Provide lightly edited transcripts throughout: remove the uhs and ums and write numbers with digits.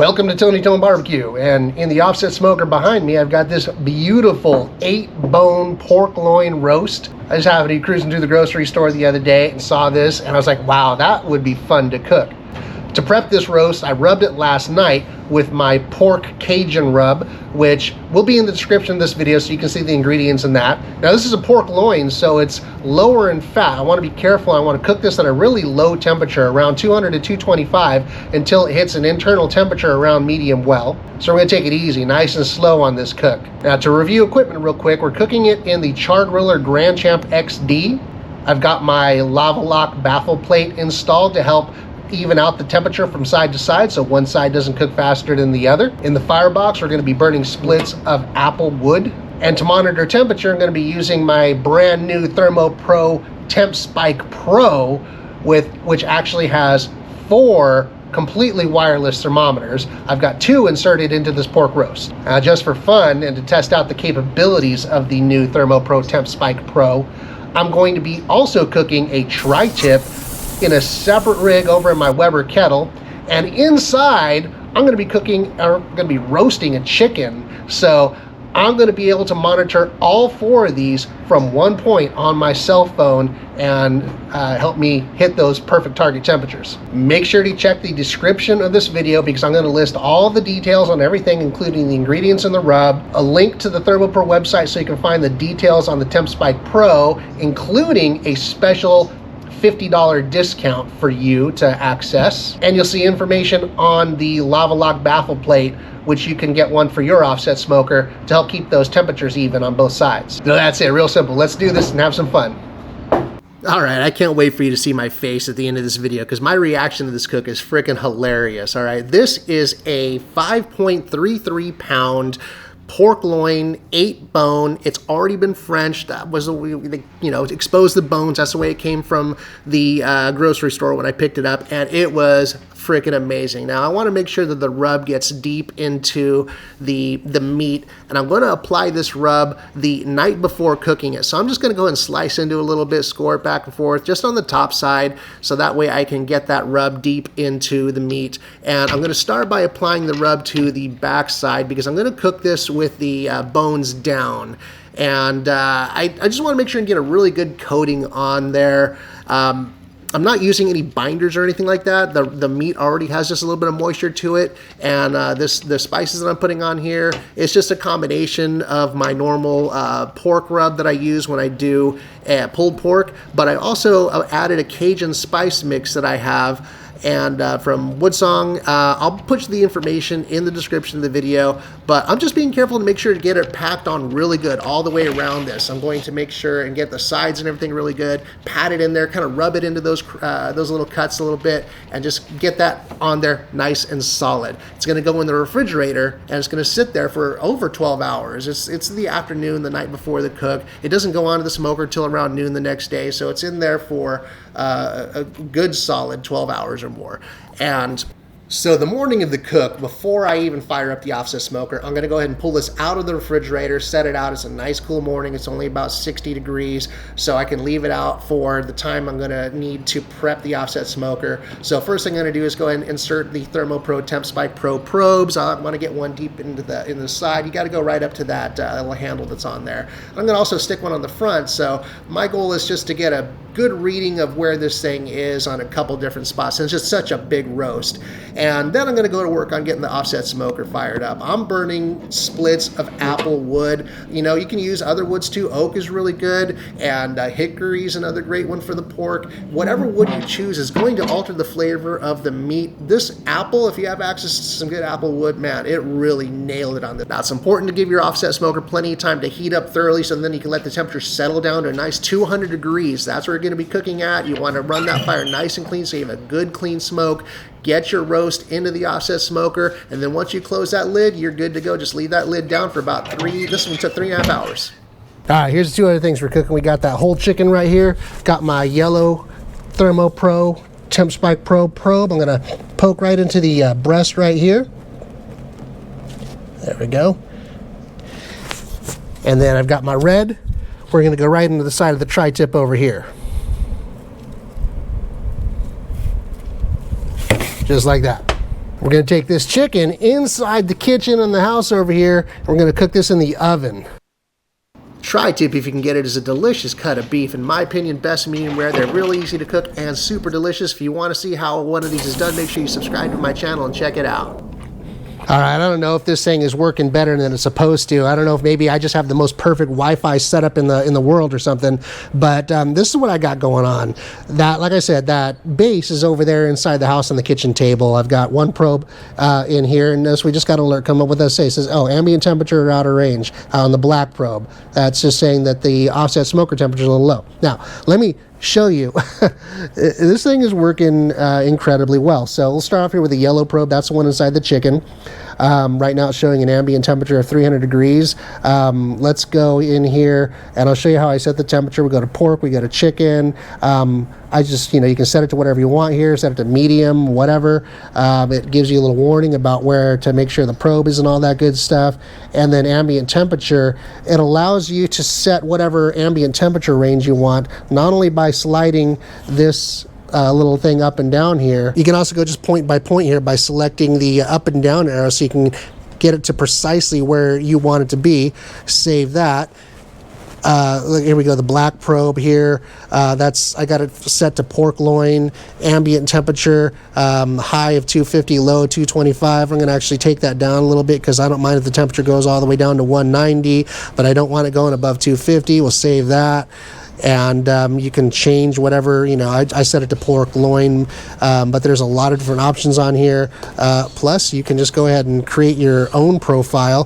Welcome to Tony Tone Barbecue, and in the offset smoker behind me I've got this beautiful 8-bone pork loin roast. I just happened to be cruising through the grocery store the other day and saw this, and I was like, wow, that would be fun to cook. To prep this roast, I rubbed it last night with my pork Cajun rub, which will be in the description of this video so you can see the ingredients in that. Now this is a pork loin, so it's lower in fat. I want to be careful. I want to cook this at a really low temperature, around 200 to 225, until it hits an internal temperature around medium well. So we're going to take it easy, nice and slow on this cook. Now to review equipment real quick, we're cooking it in the Char Griller Grand Champ XD. I've got my lava lock baffle plate installed to help even out the temperature from side to side so one side doesn't cook faster than the other. In the firebox, we're going to be burning splits of apple wood. And to monitor temperature, I'm going to be using my brand new ThermoPro TempSpike Pro, which actually has 4 completely wireless thermometers. I've got 2 inserted into this pork roast. Just for fun and to test out the capabilities of the new ThermoPro TempSpike Pro, I'm going to be also cooking a tri-tip in a separate rig over in my Weber kettle, and inside I'm going to be roasting a chicken. So I'm going to be able to monitor all 4 of these from one point on my cell phone and help me hit those perfect target temperatures. Make sure to check the description of this video because I'm going to list all the details on everything, including the ingredients in the rub, a link to the ThermoPro website so you can find the details on the TempSpike Pro, including a special $50 discount for you to access, and you'll see information on the lava lock baffle plate, which you can get one for your offset smoker to help keep those temperatures even on both sides. So that's it, real simple. Let's do this and have some fun. All right, I can't wait for you to see my face at the end of this video because my reaction to this cook is freaking hilarious. All right, this is a 5.33 pound pork loin, 8-bone. It's already been Frenched. That was the way, exposed the bones. That's the way it came from the grocery store when I picked it up, and it was freaking amazing. Now I want to make sure that the rub gets deep into the meat, and I'm going to apply this rub the night before cooking it. So I'm just going to go ahead and slice into it a little bit, score it back and forth just on the top side, so that way I can get that rub deep into the meat. And I'm going to start by applying the rub to the back side because I'm going to cook this with the bones down. And I just want to make sure and get a really good coating on there. I'm not using any binders or anything like that. The meat already has just a little bit of moisture to it, and the spices that I'm putting on here, it's just a combination of my normal pork rub that I use when I do pulled pork, but I also added a Cajun spice mix that I have, and from Woodsong. I'll put the information in the description of the video, but I'm just being careful to make sure to get it packed on really good all the way around this. I'm going to make sure and get the sides and everything really good, pat it in there, kind of rub it into those little cuts a little bit, and just get that on there nice and solid. It's going to go in the refrigerator, and it's going to sit there for over 12 hours. It's the afternoon, the night before the cook. It doesn't go onto the smoker till around noon the next day, so it's in there for a good solid 12 hours or more. And so the morning of the cook, before I even fire up the offset smoker, I'm going to go ahead and pull this out of the refrigerator, set it out. It's a nice cool morning. It's only about 60 degrees, so I can leave it out for the time I'm going to need to prep the offset smoker. So first thing I'm going to do is go ahead and insert the ThermoPro TempSpike Pro probes. I want to get one deep into the side. You got to go right up to that little handle that's on there. I'm going to also stick one on the front, so my goal is just to get a good reading of where this thing is on a couple different spots. And it's just such a big roast. And then I'm going to go to work on getting the offset smoker fired up. I'm burning splits of apple wood. You can use other woods too. Oak is really good, and hickory is another great one for the pork. Whatever wood you choose is going to alter the flavor of the meat. This apple, if you have access to some good apple wood, man, it really nailed it on this. Now it's important to give your offset smoker plenty of time to heat up thoroughly, so then you can let the temperature settle down to a nice 200 degrees. That's where you're going to be cooking at. You want to run that fire nice and clean so you have a good clean smoke. Get your roast into the offset smoker, and then once you close that lid, you're good to go. Just leave that lid down for about this one took 3.5 hours. All right, here's 2 other things for cooking. We got that whole chicken right here. Got my yellow ThermoPro TempSpike Pro probe. I'm gonna poke right into the breast right here. There we go. And then I've got my red. We're gonna go right into the side of the tri-tip over here. Just like that. We're going to take this chicken inside the kitchen in the house over here, and we're going to cook this in the oven. Tri-tip, if you can get it, is a delicious cut of beef. In my opinion, best medium rare. They're really easy to cook and super delicious. If you want to see how one of these is done, make sure you subscribe to my channel and check it out. All right, I don't know if this thing is working better than it's supposed to. I don't know if maybe I just have the most perfect Wi-Fi setup in the world or something. But this is what I got going on. That, like I said, that base is over there inside the house on the kitchen table. I've got one probe in here, and notice we just got an alert come up with us. It says, oh, ambient temperature out of range on the black probe. That's just saying that the offset smoker temperature is a little low. Now, let me show you. This thing is working incredibly well. So we'll start off here with the yellow probe. That's the one inside the chicken. Right now it's showing an ambient temperature of 300 degrees. Let's go in here and I'll show you how I set the temperature. We go to pork, we go to chicken. I just, you can set it to whatever you want here, set it to medium, whatever. It gives you a little warning about where to make sure the probe is and all that good stuff. And then ambient temperature, it allows you to set whatever ambient temperature range you want, not only by sliding this little thing up and down here. You can also go just point by point here by selecting the up and down arrow so you can get it to precisely where you want it to be. Save that. Look, here we go, the black probe here. I got it set to pork loin, ambient temperature, high of 250, low 225. I'm going to actually take that down a little bit because I don't mind if the temperature goes all the way down to 190, but I don't want it going above 250. We'll save that. And you can change whatever, I set it to pork loin, but there's a lot of different options on here. Plus, you can just go ahead and create your own profile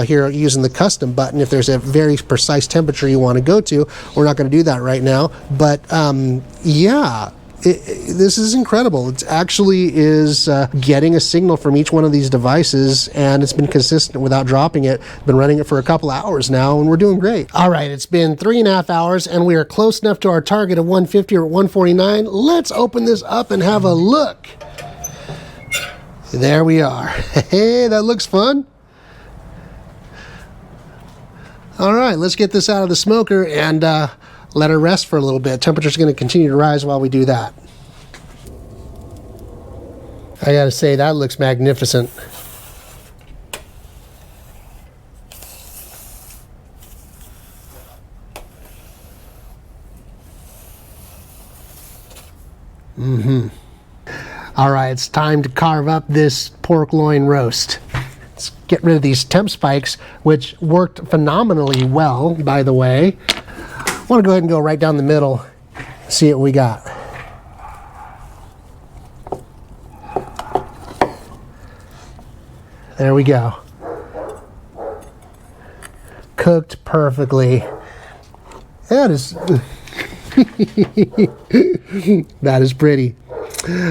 here using the custom button if there's a very precise temperature you want to go to. We're not going to do that right now, but yeah. This is incredible. It actually is getting a signal from each one of these devices, and it's been consistent without dropping it. Been running it for a couple hours now, and we're doing great. All right, it's been 3.5 hours, and we are close enough to our target of 150 or 149. Let's open this up and have a look. There we are. Hey, that looks fun. All right, let's get this out of the smoker and let her rest for a little bit. Temperature's going to continue to rise while we do that. I gotta say, that looks magnificent. All right, it's time to carve up this pork loin roast. Let's get rid of these temp spikes, which worked phenomenally well, by the way. I want to go ahead and go right down the middle, see what we got. There we go. Cooked perfectly. That is that is pretty.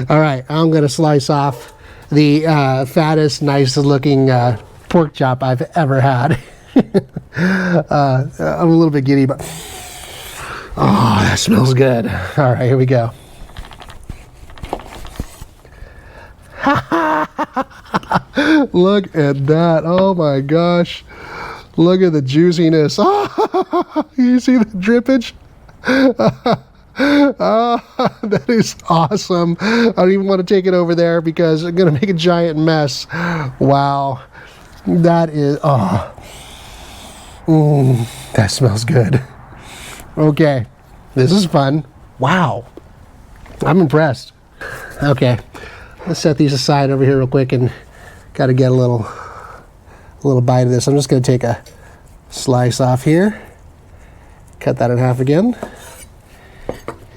All right, I'm going to slice off the fattest, nicest looking pork chop I've ever had. I'm a little bit giddy, but oh, that smells good. All right, here we go. Look at that. Oh my gosh. Look at the juiciness. You see the drippage? That is awesome. I don't even want to take it over there because I'm going to make a giant mess. Wow. That is, that smells good. Okay, this is fun. Wow, I'm impressed. Okay, let's set these aside over here real quick and got to get a little bite of this. I'm just going to take a slice off here, cut that in half again,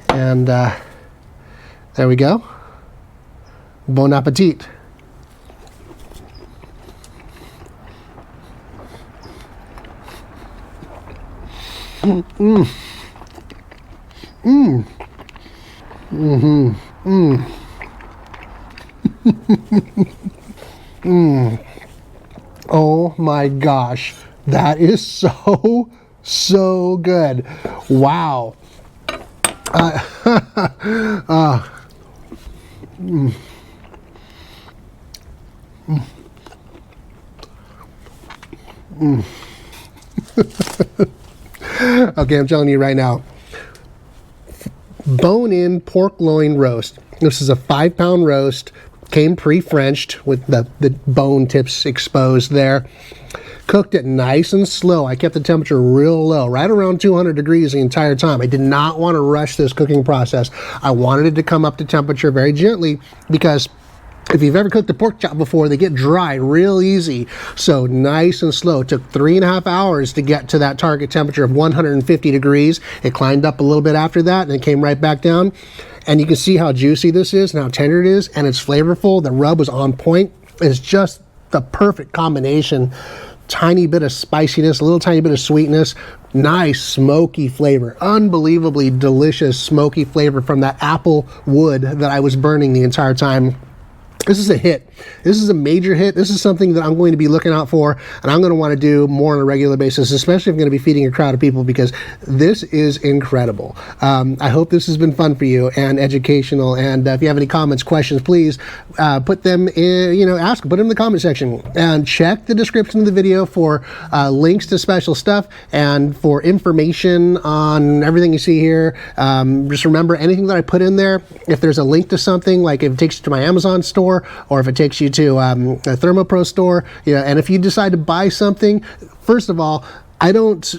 and there we go. Bon appetit. Oh my gosh, that is so good. Wow. Okay, I'm telling you right now, bone-in pork loin roast. This is a 5-pound roast, Came pre-Frenched with the bone tips exposed there. Cooked it nice and slow. I kept the temperature real low, right around 200 degrees the entire time. I did not want to rush this cooking process. I wanted it to come up to temperature very gently, because if you've ever cooked a pork chop before, they get dry real easy. So nice and slow. It took 3.5 hours to get to that target temperature of 150 degrees. It climbed up a little bit after that, and it came right back down. And you can see how juicy this is and how tender it is, and it's flavorful. The rub was on point. It's just the perfect combination. Tiny bit of spiciness, a little tiny bit of sweetness, nice smoky flavor, unbelievably delicious smoky flavor from that apple wood that I was burning the entire time. This is a hit. This is a major hit. This is something that I'm going to be looking out for, and I'm going to want to do more on a regular basis, especially if I'm going to be feeding a crowd of people, because this is incredible. I hope this has been fun for you and educational. And if you have any comments, questions, please put them in, put them in the comment section. And check the description of the video for links to special stuff and for information on everything you see here. Just remember, anything that I put in there, if there's a link to something, like if it takes you to my Amazon store, or if it takes you to a ThermoPro store, and if you decide to buy something, first of all, I don't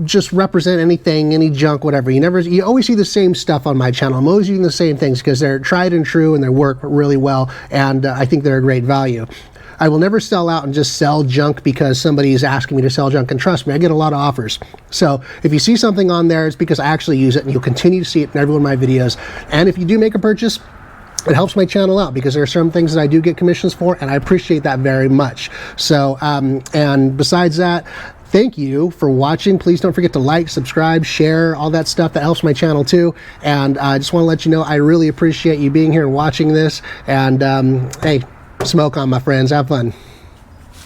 just represent anything, any junk, whatever. You always see the same stuff on my channel. I'm always using the same things because they're tried and true and they work really well, and I think they're a great value. I will never sell out and just sell junk because somebody is asking me to sell junk, and trust me, I get a lot of offers. So if you see something on there, it's because I actually use it, and you'll continue to see it in every one of my videos. And if you do make a purchase, it helps my channel out, because there are some things that I do get commissions for, and I appreciate that very much. So, and besides that, thank you for watching. Please don't forget to like, subscribe, share, all that stuff. That helps my channel too. And I just want to let you know, I really appreciate you being here and watching this. And hey, smoke on, my friends. Have fun.